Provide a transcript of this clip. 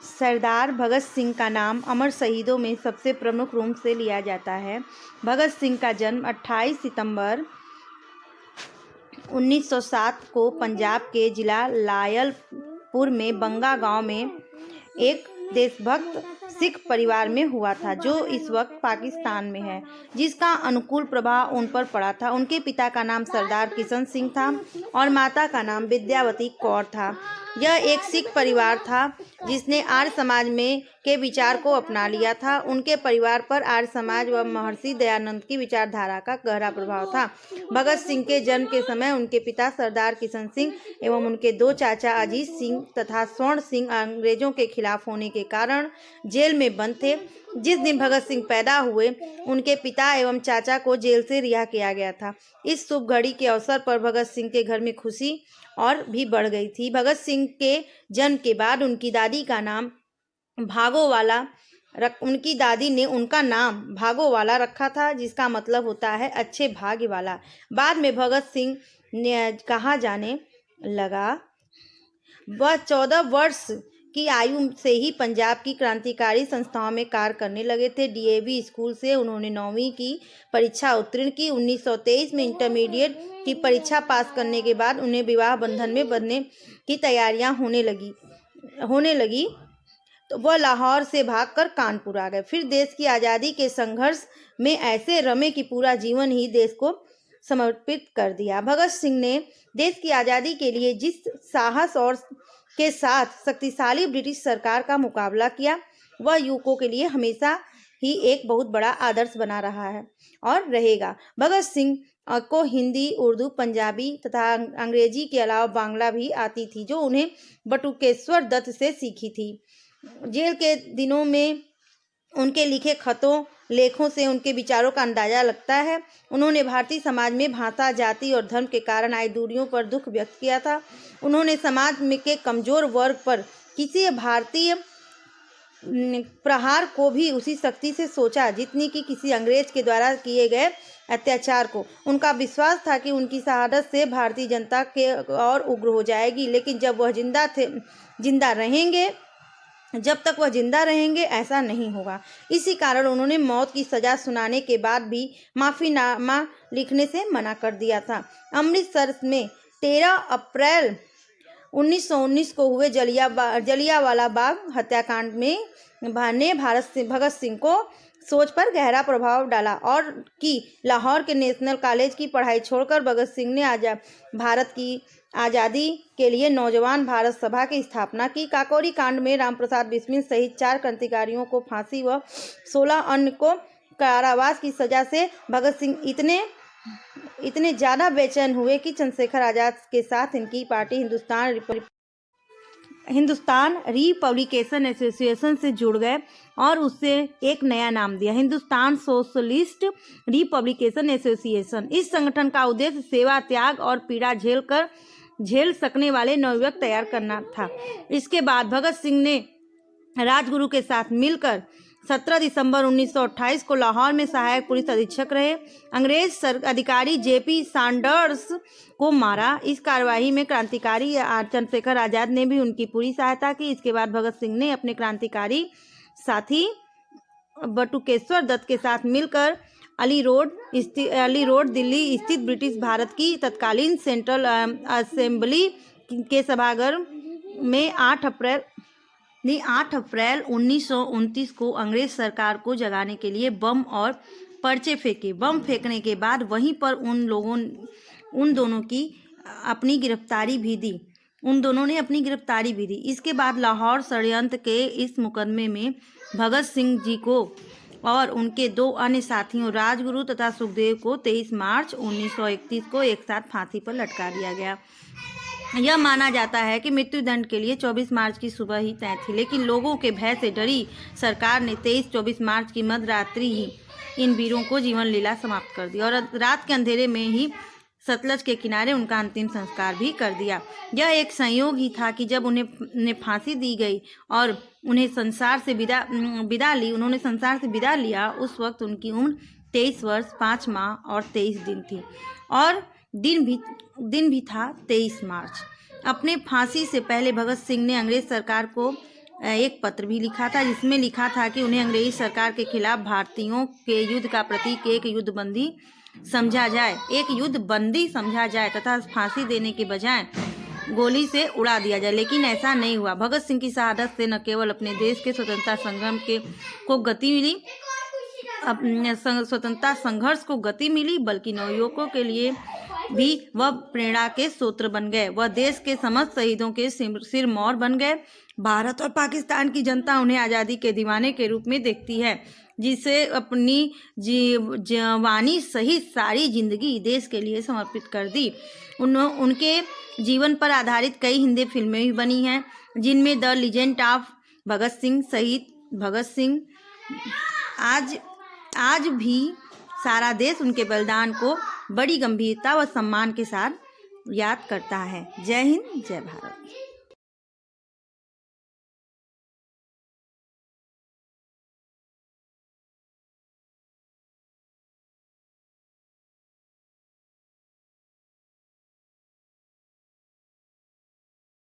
सरदार भगत सिंह का नाम अमर शहीदों में सबसे प्रमुख रूप से लिया जाता है। भगत सिंह का जन्म 28 सितंबर 1907 को पंजाब के जिला लायलपुर में बंगा गांव में एक देशभक्त सिख परिवार में हुआ था, जो इस वक्त पाकिस्तान में है, जिसका अनुकूल प्रभाव उन पर पड़ा था। उनके पिता का नाम सरदार किशन सिंह था और माता का नाम विद्यावती कौर था। यह एक सिख परिवार था जिसने आर्य समाज में के विचार को अपना लिया था। उनके परिवार पर आर्य समाज व महर्षि दयानंद की विचारधारा का गहरा प्रभाव था। भगत सिंह के जन्म के समय उनके पिता सरदार किशन सिंह एवं उनके दो चाचा अजीत सिंह तथा स्वर्ण सिंह अंग्रेजों के खिलाफ होने के कारण जेल में बंद थे। जिस दिन भगत सिंह पैदा हुए, उनके पिता एवं चाचा को जेल से रिहा किया गया था। इस शुभ घड़ी के अवसर पर भगत सिंह के घर में खुशी और भी बढ़ गई थी। भगत सिंह के जन्म के बाद उनकी दादी ने उनका नाम भागोवाला रखा था, जिसका मतलब होता है अच्छे भाग्य वाला। बाद में भगत सिंह ने कहा जाने लगा। वह 14 वर्ष की आयु से ही पंजाब की क्रांतिकारी संस्थाओं में कार्य करने लगे थे। डीएवी स्कूल से उन्होंने 9वीं की परीक्षा उत्तीर्ण की। 1923 में इंटरमीडिएट की परीक्षा पास करने के बाद उन्हें विवाह बंधन में बंधने की तैयारियां होने लगी तो वह लाहौर से भागकर कानपुर आ गए। फिर देश की आज़ादी के संघर्ष में ऐसे रमे कि पूरा जीवन ही देश को समर्पित कर दिया। भगत सिंह ने देश की आज़ादी के लिए जिस साहस और के साथ शक्तिशाली ब्रिटिश सरकार का मुकाबला किया, वह युवकों के लिए हमेशा ही एक बहुत बड़ा आदर्श बना रहा है और रहेगा। भगत सिंह को हिंदी, उर्दू, पंजाबी तथा अंग्रेजी के अलावा बांग्ला भी आती थी, जो उन्हें बटुकेश्वर दत्त से सीखी थी। जेल के दिनों में उनके लिखे खतों लेखों से उनके विचारों का अंदाजा लगता है। उन्होंने भारतीय समाज में भाषा, जाति और धर्म के कारण आई दूरियों पर दुख व्यक्त किया था। उन्होंने समाज में के कमजोर वर्ग पर किसी भारतीय प्रहार को भी उसी शक्ति से सोचा जितनी कि किसी अंग्रेज के द्वारा किए गए अत्याचार को। उनका विश्वास था कि उनकी शहादत से भारतीय जनता के और उग्र हो जाएगी, लेकिन जब तक वह जिंदा रहेंगे ऐसा नहीं होगा। इसी कारण उन्होंने मौत की सजा सुनाने के बाद भी माफीनामा लिखने से मना कर दिया था। अमृतसर में 13 अप्रैल 1919 को हुए जलियांवाला बाग हत्याकांड ने भगत सिंह को सोच पर गहरा प्रभाव डाला और कि लाहौर के नेशनल कॉलेज की पढ़ाई छोड़कर भगत सिंह ने भारत की आज़ादी के लिए नौजवान भारत सभा की स्थापना की। काकोरी कांड में रामप्रसाद बिस्मिल सहित 4 क्रांतिकारियों को फांसी व 16 अन्य को कारावास की सजा से भगत सिंह इतने ज़्यादा बेचैन हुए कि चंद्रशेखर आज़ाद के साथ इनकी पार्टी हिंदुस्तान रिपब्लिकेशन एसोसिएशन से जुड़ गए और उससे एक नया नाम दिया, हिंदुस्तान सोशलिस्ट रिपब्लिकेशन एसोसिएशन। इस संगठन का उद्देश्य सेवा, त्याग और पीड़ा झेल सकने वाले नवयुवक तैयार करना था। इसके बाद भगत सिंह ने राजगुरु के साथ मिलकर 17 दिसंबर 1928 को लाहौर में सहायक पुलिस अधीक्षक रहे। अंग्रेज अधिकारी जेपी सैंडर्स को मारा। इस कार्यवाही में क्रांतिकारी चंद्रशेखर आज़ाद ने भी उनकी पूरी सहायता की। इसके बाद भगत सिंह ने अपने क्रांतिकारी साथी बटुकेश्वर दत्त के साथ मिलकर अली रोड दिल्ली स्थित ब्रिटिश भारत की तत्कालीन सेंट्रल असेंबली के सभागार में 8 अप्रैल 1929 को अंग्रेज सरकार को जगाने के लिए बम और पर्चे फेंके। बम फेंकने के बाद वहीं पर उन दोनों ने अपनी गिरफ्तारी भी दी। इसके बाद लाहौर षड्यंत्र के इस मुकदमे में भगत सिंह जी को और उनके 2 अन्य साथियों राजगुरु तथा सुखदेव को 23 मार्च 1931 को एक साथ फांसी पर लटका दिया गया। यह माना जाता है कि मृत्युदंड के लिए 24 मार्च की सुबह ही तय थी, लेकिन लोगों के भय से डरी सरकार ने 23-24 मार्च की मध्यरात्रि ही इन वीरों को जीवन लीला समाप्त कर दी और रात के अंधेरे में ही सतलज के किनारे उनका अंतिम संस्कार भी कर दिया। यह एक संयोग ही था कि जब उन्हें फांसी दी गई और उन्होंने संसार से विदा लिया, उस वक्त उनकी उम्र 23 वर्ष 5 माह और 23 दिन थी और दिन भी था 23 मार्च। अपने फांसी से पहले भगत सिंह ने अंग्रेज सरकार को एक पत्र भी लिखा था, जिसमें लिखा था कि उन्हें अंग्रेजी सरकार के खिलाफ भारतीयों के युद्ध का प्रतीक एक युद्धबंदी समझा जाए तथा फांसी देने के बजाय गोली से उड़ा दिया जाए, लेकिन ऐसा नहीं हुआ। भगत सिंह की शहादत से न केवल अपने देश के स्वतंत्रता संग्राम को गति मिली, स्वतंत्रता संघर्ष को गति मिली, बल्कि नवयुवकों के लिए भी वह प्रेरणा के स्रोत बन गए। वह देश के समस्त शहीदों के सिरमौर बन गए। भारत और पाकिस्तान की जनता उन्हें आज़ादी के दीवाने के रूप में देखती है, जिसे अपनी जवानी सहित सारी जिंदगी देश के लिए समर्पित कर दी। उनके जीवन पर आधारित कई हिंदी फिल्में भी बनी हैं, जिनमें the legend of Bhagat Singh, शहीद भगत सिंह। आज भी सारा देश उनके बलिदान को बड़ी गंभीरता व सम्मान के साथ याद करता है। जय हिंद, जय भारत।